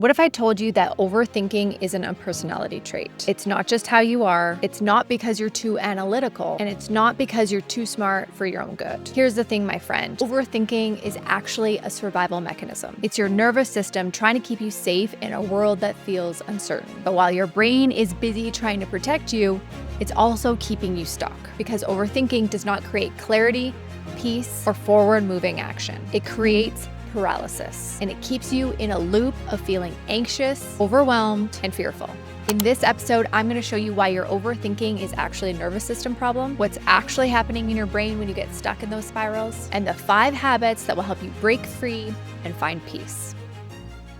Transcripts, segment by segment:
What if I told you that overthinking isn't a personality trait? It's not just how you are, it's not because you're too analytical, and it's not because you're too smart for your own good. Here's the thing, my friend. Overthinking is actually a survival mechanism. It's your nervous system trying to keep you safe in a world that feels uncertain. But while your brain is busy trying to protect you, it's also keeping you stuck, because overthinking does not create clarity, peace, or forward-moving action. It creates paralysis, and it keeps you in a loop of feeling anxious, overwhelmed, and fearful. In this episode, I'm going to show you why your overthinking is actually a nervous system problem, what's actually happening in your brain when you get stuck in those spirals, and the 5 habits that will help you break free and find peace.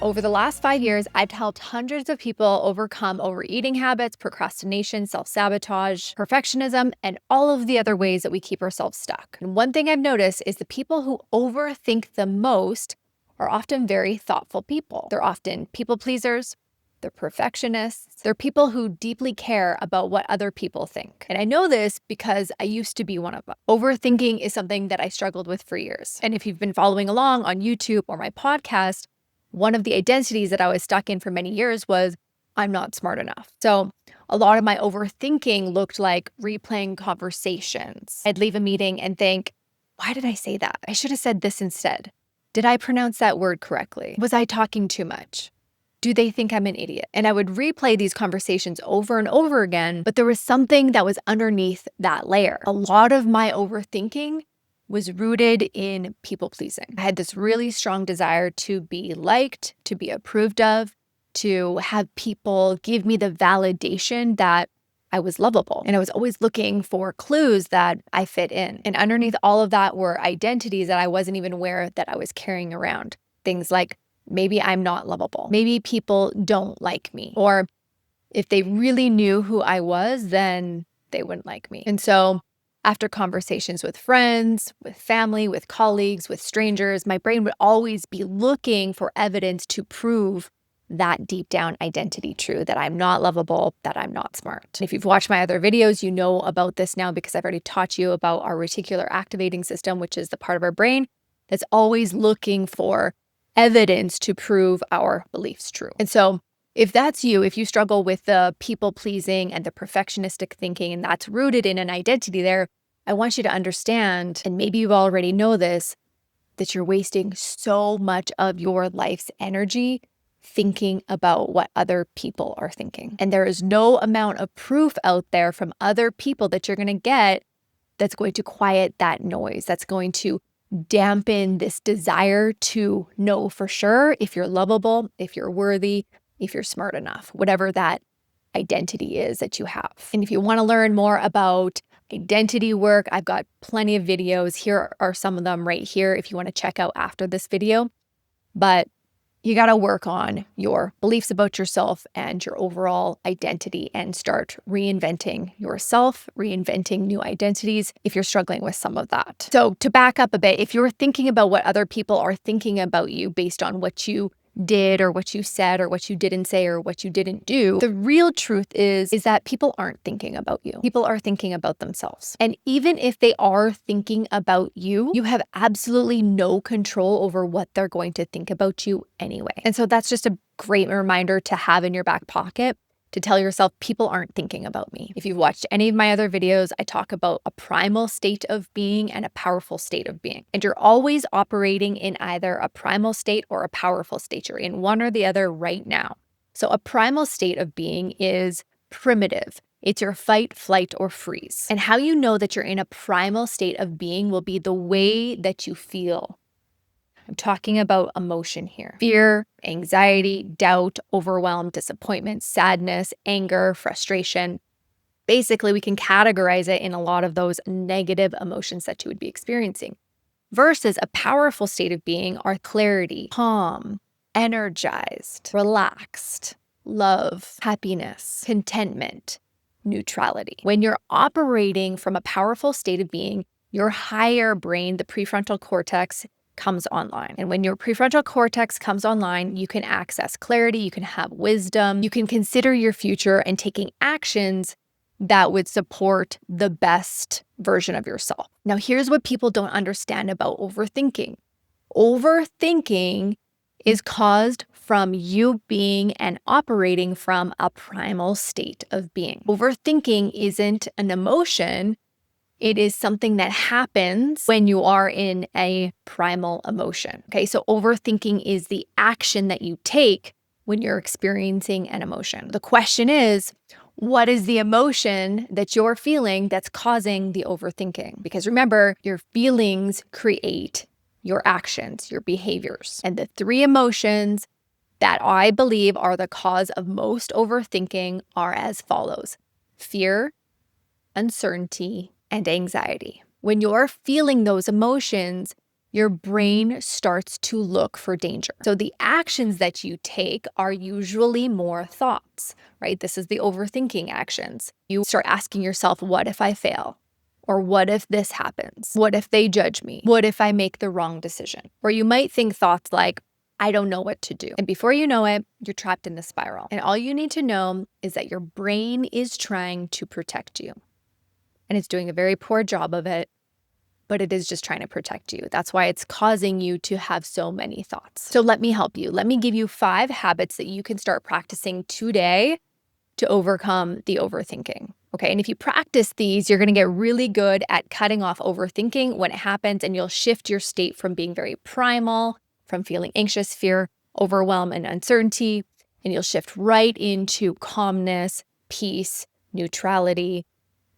Over the last 5 years, I've helped hundreds of people overcome overeating habits, procrastination, self-sabotage, perfectionism, and all of the other ways that we keep ourselves stuck. And one thing I've noticed is the people who overthink the most are often very thoughtful people. They're often people pleasers, they're perfectionists, they're people who deeply care about what other people think. And I know this because I used to be one of them. Overthinking is something that I struggled with for years. And if you've been following along on YouTube or my podcast, one of the identities that I was stuck in for many years was, I'm not smart enough. So a lot of my overthinking looked like replaying conversations. I'd leave a meeting and think, why did I say that? I should have said this instead. Did I pronounce that word correctly? Was I talking too much? Do they think I'm an idiot? And I would replay these conversations over and over again, but there was something that was underneath that layer. A lot of my overthinking was rooted in people pleasing. I had this really strong desire to be liked, to be approved of, to have people give me the validation that I was lovable. And I was always looking for clues that I fit in. And underneath all of that were identities that I wasn't even aware that I was carrying around. Things like, maybe I'm not lovable. Maybe people don't like me. Or if they really knew who I was, then they wouldn't like me. And so after conversations with friends, with family, with colleagues, with strangers, my brain would always be looking for evidence to prove that deep down identity true, that I'm not lovable, that I'm not smart. If you've watched my other videos, you know about this now because I've already taught you about our reticular activating system, which is the part of our brain that's always looking for evidence to prove our beliefs true. And so if that's you, if you struggle with the people-pleasing and the perfectionistic thinking, and that's rooted in an identity there, I want you to understand, and maybe you already know this, that you're wasting so much of your life's energy thinking about what other people are thinking. And there is no amount of proof out there from other people that you're going to get that's going to quiet that noise, that's going to dampen this desire to know for sure if you're lovable, if you're worthy, if you're smart enough, whatever that identity is that you have. And if you want to learn more about identity work, I've got plenty of videos. Here are some of them right here if you want to check out after this video. But you got to work on your beliefs about yourself and your overall identity and start reinventing yourself, reinventing new identities if you're struggling with some of that. So to back up a bit, if you're thinking about what other people are thinking about you based on what you did or what you said or what you didn't say or what you didn't do, the real truth is that people aren't thinking about you. People are thinking about themselves. And even if they are thinking about you, you have absolutely no control over what they're going to think about you anyway. And so that's just a great reminder to have in your back pocket to tell yourself, people aren't thinking about me. If you've watched any of my other videos, I talk about a primal state of being and a powerful state of being. And you're always operating in either a primal state or a powerful state. You're in one or the other right now. So a primal state of being is primitive. It's your fight, flight, or freeze. And how you know that you're in a primal state of being will be the way that you feel. I'm talking about emotion here. Fear, anxiety, doubt, overwhelm, disappointment, sadness, anger, frustration. Basically, we can categorize it in a lot of those negative emotions that you would be experiencing. Versus a powerful state of being are clarity, calm, energized, relaxed, love, happiness, contentment, neutrality. When you're operating from a powerful state of being, your higher brain, the prefrontal cortex, comes online. And when your prefrontal cortex comes online, you can access clarity, you can have wisdom, you can consider your future and taking actions that would support the best version of yourself. Now, here's what people don't understand about overthinking. Overthinking is caused from you being and operating from a primal state of being. Overthinking isn't an emotion. It is something that happens when you are in a primal emotion. Okay, so overthinking is the action that you take when you're experiencing an emotion. The question is, what is the emotion that you're feeling that's causing the overthinking? Because remember, your feelings create your actions, your behaviors. And the three emotions that I believe are the cause of most overthinking are as follows: fear, uncertainty, and anxiety. When you're feeling those emotions, your brain starts to look for danger. So the actions that you take are usually more thoughts, right? This is the overthinking actions. You start asking yourself, what if I fail? Or what if this happens? What if they judge me? What if I make the wrong decision? Or you might think thoughts like, I don't know what to do. And before you know it, you're trapped in the spiral. And all you need to know is that your brain is trying to protect you. And it's doing a very poor job of it, but it is just trying to protect you. That's why it's causing you to have so many thoughts. So let me help you. Let me give you 5 habits that you can start practicing today to overcome the overthinking. Okay, and if you practice these, you're gonna get really good at cutting off overthinking when it happens, and you'll shift your state from being very primal, from feeling anxious, fear, overwhelm, and uncertainty, and you'll shift right into calmness, peace, neutrality,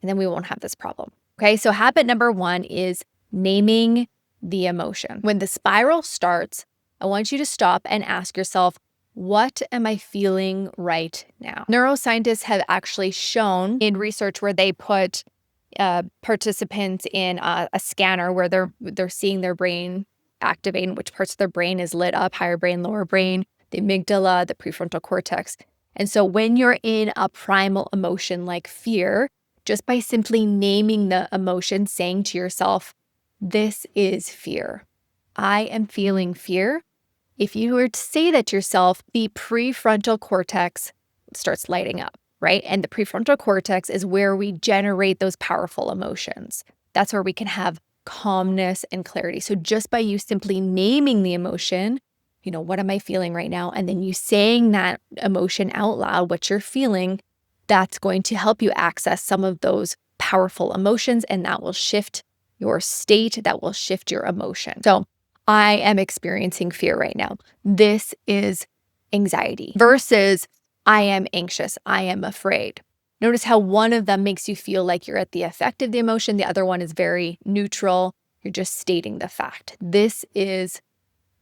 and then we won't have this problem. Okay, so habit number 1 is naming the emotion. When the spiral starts, I want you to stop and ask yourself, what am I feeling right now? Neuroscientists have actually shown in research where they put participants in a scanner where they're seeing their brain activate, and which parts of their brain is lit up, higher brain, lower brain, the amygdala, the prefrontal cortex. And so when you're in a primal emotion like fear, just by simply naming the emotion, saying to yourself, this is fear. I am feeling fear. If you were to say that to yourself, the prefrontal cortex starts lighting up, right? And the prefrontal cortex is where we generate those powerful emotions. That's where we can have calmness and clarity. So just by you simply naming the emotion, what am I feeling right now? And then you saying that emotion out loud, what you're feeling, that's going to help you access some of those powerful emotions, and that will shift your state, that will shift your emotion. So I am experiencing fear right now. This is anxiety versus I am anxious. I am afraid. Notice how one of them makes you feel like you're at the effect of the emotion. The other one is very neutral. You're just stating the fact. This is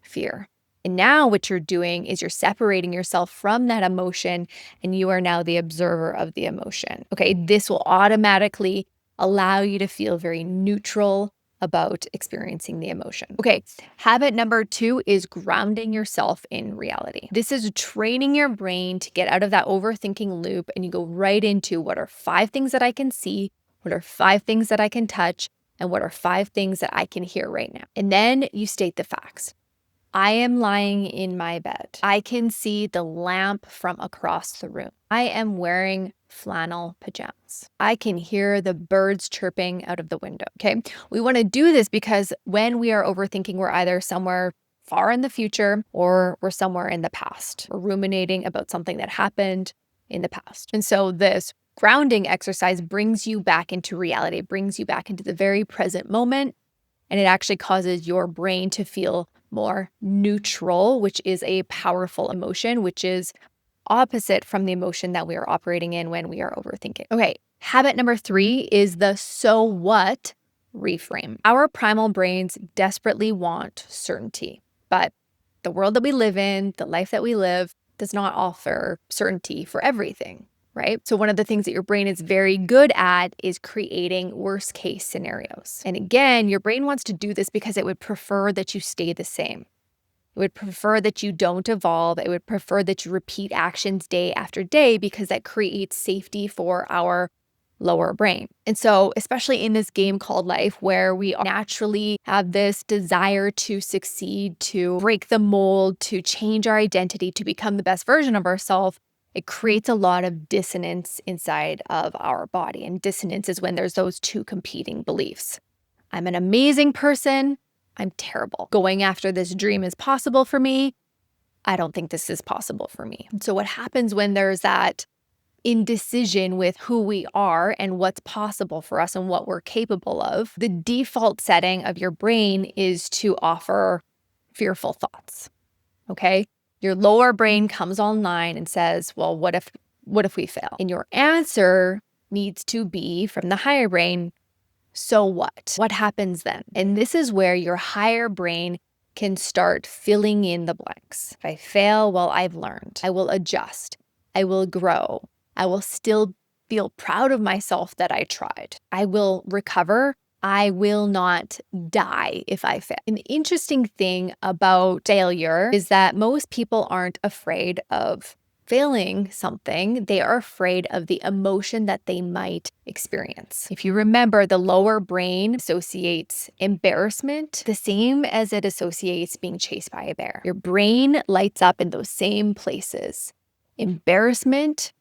fear. And now what you're doing is you're separating yourself from that emotion, and you are now the observer of the emotion. Okay, this will automatically allow you to feel very neutral about experiencing the emotion. Okay, habit number 2 is grounding yourself in reality. This is training your brain to get out of that overthinking loop, and you go right into what are 5 things that I can see, what are 5 things that I can touch, and what are 5 things that I can hear right now. And then you state the facts. I am lying in my bed. I can see the lamp from across the room. I am wearing flannel pajamas. I can hear the birds chirping out of the window. Okay. We want to do this because when we are overthinking, we're either somewhere far in the future or we're somewhere in the past. We're ruminating about something that happened in the past. And so this grounding exercise brings you back into reality, it brings you back into the very present moment. And it actually causes your brain to feel more neutral, which is a powerful emotion, which is opposite from the emotion that we are operating in when we are overthinking. Okay, habit number 3 is the so what reframe. Our primal brains desperately want certainty, but the world that we live in, the life that we live, does not offer certainty for everything. Right? So one of the things that your brain is very good at is creating worst case scenarios. And again, your brain wants to do this because it would prefer that you stay the same. It would prefer that you don't evolve. It would prefer that you repeat actions day after day because that creates safety for our lower brain. And so, especially in this game called life, where we naturally have this desire to succeed, to break the mold, to change our identity, to become the best version of ourselves, it creates a lot of dissonance inside of our body. And dissonance is when there's those 2 competing beliefs. I'm an amazing person. I'm terrible. Going after this dream is possible for me. I don't think this is possible for me. So what happens when there's that indecision with who we are and what's possible for us and what we're capable of? The default setting of your brain is to offer fearful thoughts. Okay? Your lower brain comes online and says, well, what if we fail? And your answer needs to be from the higher brain, so what? What happens then? And this is where your higher brain can start filling in the blanks. If I fail, well, I've learned. I will adjust. I will grow. I will still feel proud of myself that I tried. I will recover. I will not die if I fail. An interesting thing about failure is that most people aren't afraid of failing something. They are afraid of the emotion that they might experience. If you remember, the lower brain associates embarrassment the same as it associates being chased by a bear. Your brain lights up in those same places. Embarrassment,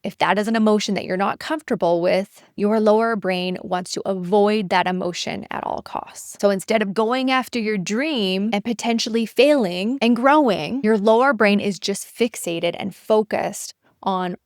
if that is an emotion that you're not comfortable with, your lower brain wants to avoid that emotion at all costs. So instead of going after your dream and potentially failing and growing, your lower brain is just fixated and focused on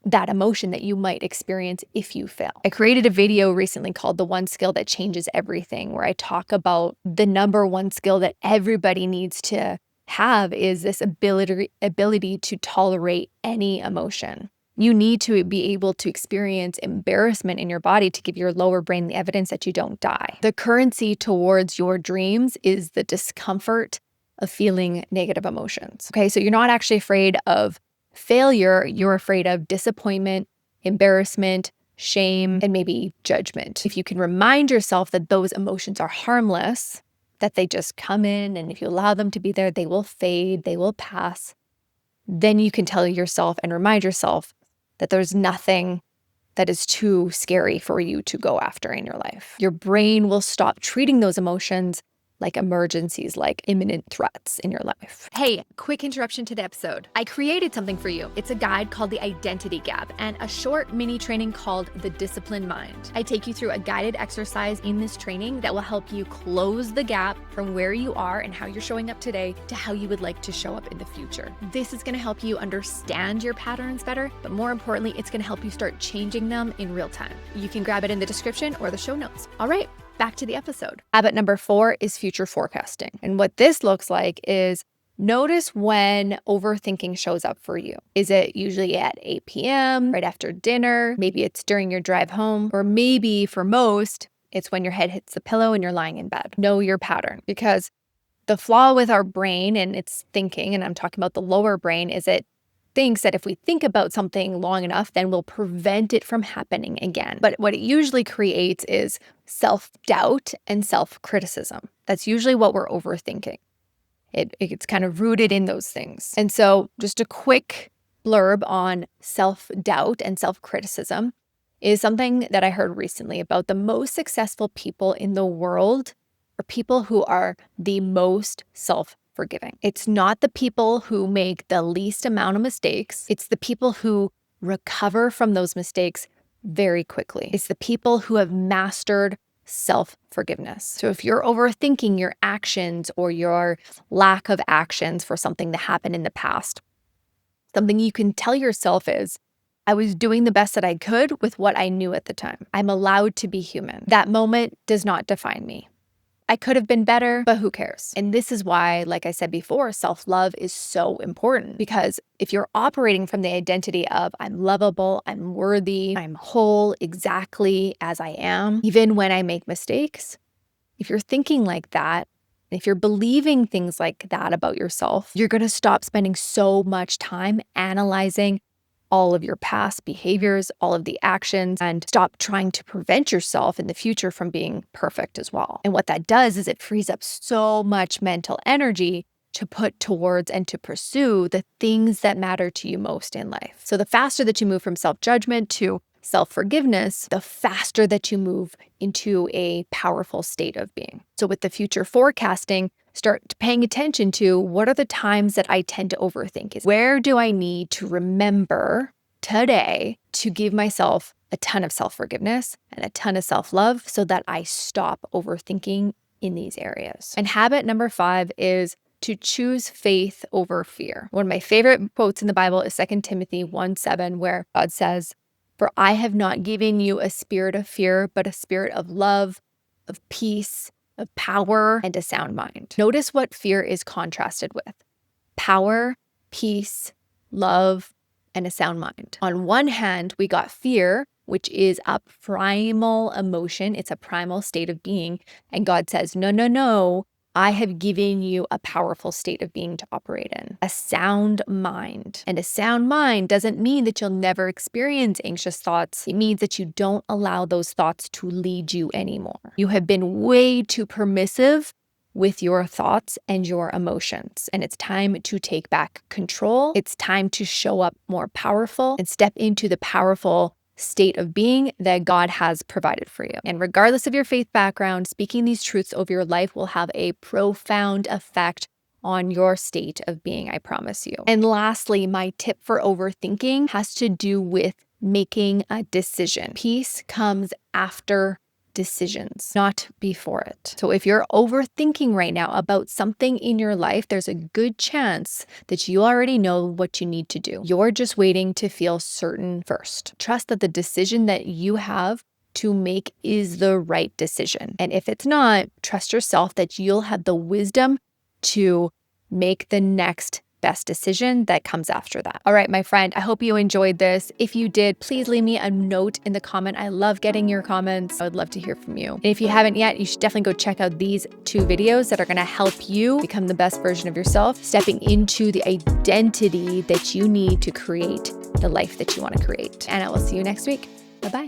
that emotion that you might experience if you fail. I created a video recently called The One Skill That Changes Everything, where I talk about the number one skill that everybody needs to have is this ability to tolerate any emotion. You need to be able to experience embarrassment in your body to give your lower brain the evidence that you don't die. The currency towards your dreams is the discomfort of feeling negative emotions. Okay, so you're not actually afraid of failure, you're afraid of disappointment, embarrassment, shame, and maybe judgment. If you can remind yourself that those emotions are harmless, that they just come in, and if you allow them to be there, they will fade, they will pass, then you can tell yourself and remind yourself that there's nothing that is too scary for you to go after in your life. Your brain will stop treating those emotions like emergencies, like imminent threats in your life. Hey, quick interruption to the episode. I created something for you. It's a guide called The Identity Gap and a short mini training called The Disciplined Mind. I take you through a guided exercise in this training that will help you close the gap from where you are and how you're showing up today to how you would like to show up in the future. This is gonna help you understand your patterns better, but more importantly, it's gonna help you start changing them in real time. You can grab it in the description or the show notes. All right. Back to the episode. Habit number 4 is future forecasting. And what this looks like is notice when overthinking shows up for you. Is it usually at 8 p.m., right after dinner? Maybe it's during your drive home, or maybe for most, it's when your head hits the pillow and you're lying in bed. Know your pattern, because the flaw with our brain and its thinking, and I'm talking about the lower brain, is it thinks that if we think about something long enough, then we'll prevent it from happening again. But what it usually creates is self-doubt and self-criticism. That's usually what we're overthinking. It's kind of rooted in those things. And so just a quick blurb on self-doubt and self-criticism is something that I heard recently about the most successful people in the world are people who are the most self-forgiving. It's not the people who make the least amount of mistakes. It's the people who recover from those mistakes very quickly. It's the people who have mastered self-forgiveness. So if you're overthinking your actions or your lack of actions for something that happened in the past, something you can tell yourself is, I was doing the best that I could with what I knew at the time. I'm allowed to be human. That moment does not define me. I could have been better, but who cares? And this is why, like I said before, self-love is so important, because if you're operating from the identity of I'm lovable, I'm worthy, I'm whole exactly as I am, even when I make mistakes, if you're thinking like that, if you're believing things like that about yourself, you're going to stop spending so much time analyzing all of your past behaviors, all of the actions, and stop trying to prevent yourself in the future from being perfect as well. And what that does is it frees up so much mental energy to put towards and to pursue the things that matter to you most in life. So the faster that you move from self-judgment to self-forgiveness, the faster that you move into a powerful state of being. So with the future forecasting, start paying attention to what are the times that I tend to overthink. Where do I need to remember today to give myself a ton of self-forgiveness and a ton of self-love so that I stop overthinking in these areas? And habit number 5 is to choose faith over fear. One of my favorite quotes in the Bible is 2 Timothy 1:7, where God says, "For I have not given you a spirit of fear, but a spirit of love, of peace, of power, and a sound mind." Notice what fear is contrasted with: power, peace, love, and a sound mind. On one hand, we got fear, which is a primal emotion. It's a primal state of being. And God says, no, no, no. I have given you a powerful state of being to operate in, a sound mind. And a sound mind doesn't mean that you'll never experience anxious thoughts. It means that you don't allow those thoughts to lead you anymore. You have been way too permissive with your thoughts and your emotions. And it's time to take back control. It's time to show up more powerful and step into the powerful state of being that God has provided for you. And regardless of your faith background, speaking these truths over your life will have a profound effect on your state of being, I promise you. And lastly, my tip for overthinking has to do with making a decision. Peace comes after decisions, not before it. So if you're overthinking right now about something in your life, there's a good chance that you already know what you need to do. You're just waiting to feel certain first. Trust that the decision that you have to make is the right decision. And if it's not, trust yourself that you'll have the wisdom to make the next best decision that comes after that. All right, my friend, I hope you enjoyed this. If you did, please leave me a note in the comment. I love getting your comments. I would love to hear from you. And if you haven't yet, you should definitely go check out these 2 videos that are going to help you become the best version of yourself, stepping into the identity that you need to create the life that you want to create. And I will see you next week. Bye-bye.